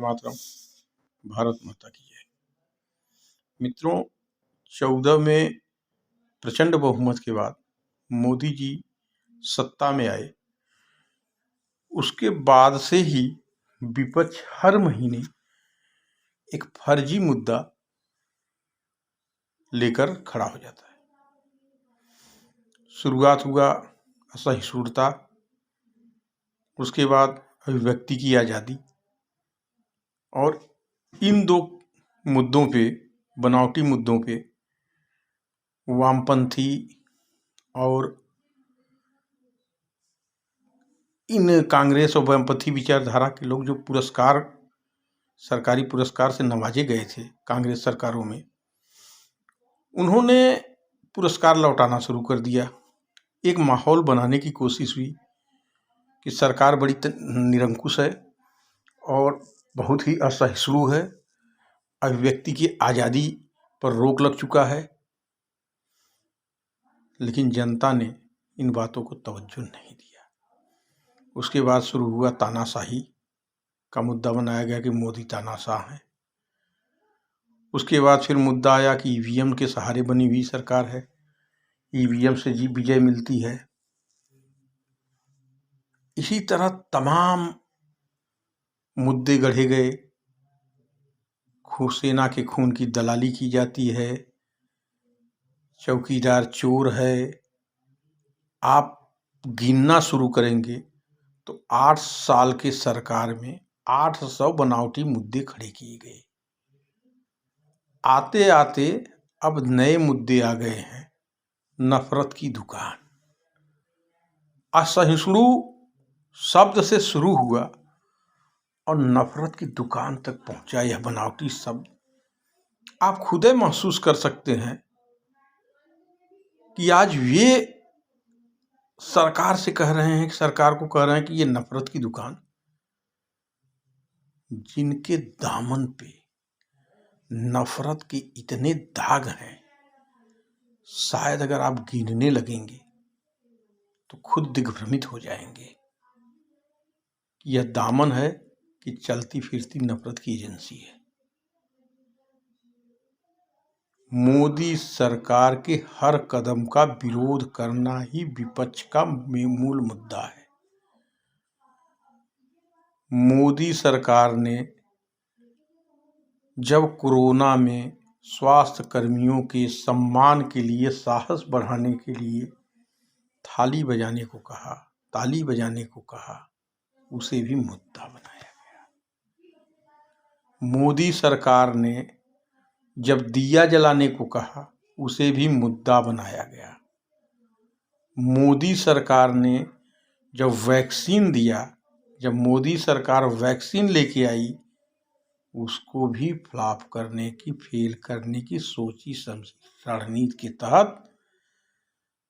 मातरम। भारत माता की जय। मित्रों, 14 में प्रचंड बहुमत के बाद मोदी जी सत्ता में आए। उसके बाद से ही विपक्ष हर महीने एक फर्जी मुद्दा लेकर खड़ा हो जाता है। शुरुआत हुआ असहिष्णुता, उसके बाद अभिव्यक्ति की आज़ादी, और इन दो मुद्दों पे, बनावटी मुद्दों पे वामपंथी और इन कांग्रेस और वामपंथी विचारधारा के लोग जो पुरस्कार, सरकारी पुरस्कार से नवाजे गए थे कांग्रेस सरकारों में, उन्होंने पुरस्कार लौटाना शुरू कर दिया। एक माहौल बनाने की कोशिश हुई कि सरकार बड़ी निरंकुश है और बहुत ही असहिष्णु है, अभिव्यक्ति की आज़ादी पर रोक लग चुका है। लेकिन जनता ने इन बातों को तवज्जो नहीं दिया। उसके बाद शुरू हुआ तानाशाही का मुद्दा बनाया गया कि मोदी तानाशाह हैं। उसके बाद फिर मुद्दा आया कि ईवीएम के सहारे बनी हुई सरकार है, ईवीएम से जी विजय मिलती है। इसी तरह तमाम मुद्दे गढ़े गए। सेना के खून की दलाली की जाती है, चौकीदार चोर है। आप गिनना शुरू करेंगे तो 8 साल के सरकार में 800 बनावटी मुद्दे खड़े किए गए। आते आते अब नए मुद्दे आ गए हैं। नफरत की दुकान, असहिष्णु शब्द से शुरू हुआ और नफरत की दुकान तक पहुंचा यह बनावटी शब्द। आप खुद महसूस कर सकते हैं कि आज वे सरकार से कह रहे हैं, कि सरकार को कह रहे हैं कि ये नफरत की दुकान, जिनके दामन पे नफरत के इतने दाग हैं, शायद अगर आप गिनने लगेंगे तो खुद दिग्भ्रमित हो जाएंगे कि यह दामन है कि चलती फिरती नफरत की एजेंसी है। मोदी सरकार के हर कदम का विरोध करना ही विपक्ष का मूल मुद्दा है। मोदी सरकार ने जब कोरोना में स्वास्थ्य कर्मियों के सम्मान के लिए, साहस बढ़ाने के लिए ताली बजाने को कहा, उसे भी मुद्दा बनाया गया। मोदी सरकार ने जब दिया जलाने को कहा, उसे भी मुद्दा बनाया गया। मोदी सरकार ने जब वैक्सीन दिया, जब मोदी सरकार वैक्सीन लेके आई, उसको भी फ्लॉप करने की, फेल करने की सोची समझी रणनीति के तहत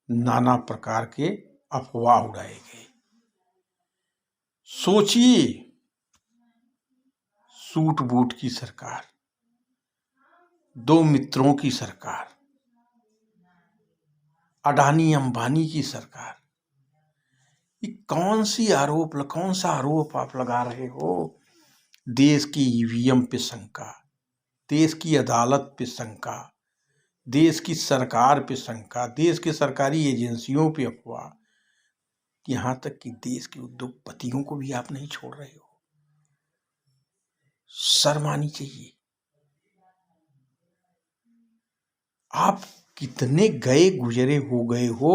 नाना प्रकार के अफवाह उड़ाए गए। सोचिए, सूट बूट की सरकार, 2 मित्रों की सरकार, अडानी अंबानी की सरकार, ये कौन सा आरोप आप लगा रहे हो? देश की ईवीएम पे शंका, देश की अदालत पे शंका, देश की सरकार पे शंका, देश के सरकारी एजेंसियों पे अफवाह, यहाँ तक कि देश के उद्योगपतियों को भी आप नहीं छोड़ रहे हो। शर्म आनी चाहिए। आप कितने गए गुजरे हो गए हो।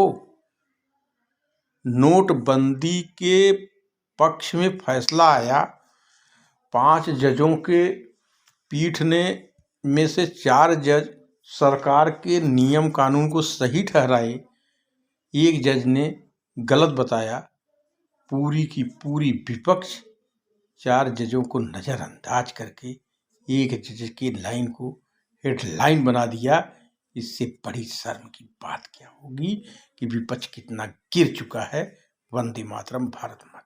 नोटबंदी के पक्ष में फैसला आया, 5 जजों के पीठ में से 4 जज सरकार के नियम कानून को सही ठहराए, एक जज ने गलत बताया। पूरी की पूरी विपक्ष 4 जजों को नजरअंदाज करके एक जज की लाइन को हेडलाइन बना दिया। इससे बड़ी शर्म की बात क्या होगी कि विपक्ष कितना गिर चुका है। वंदे मातरम, भारत माता।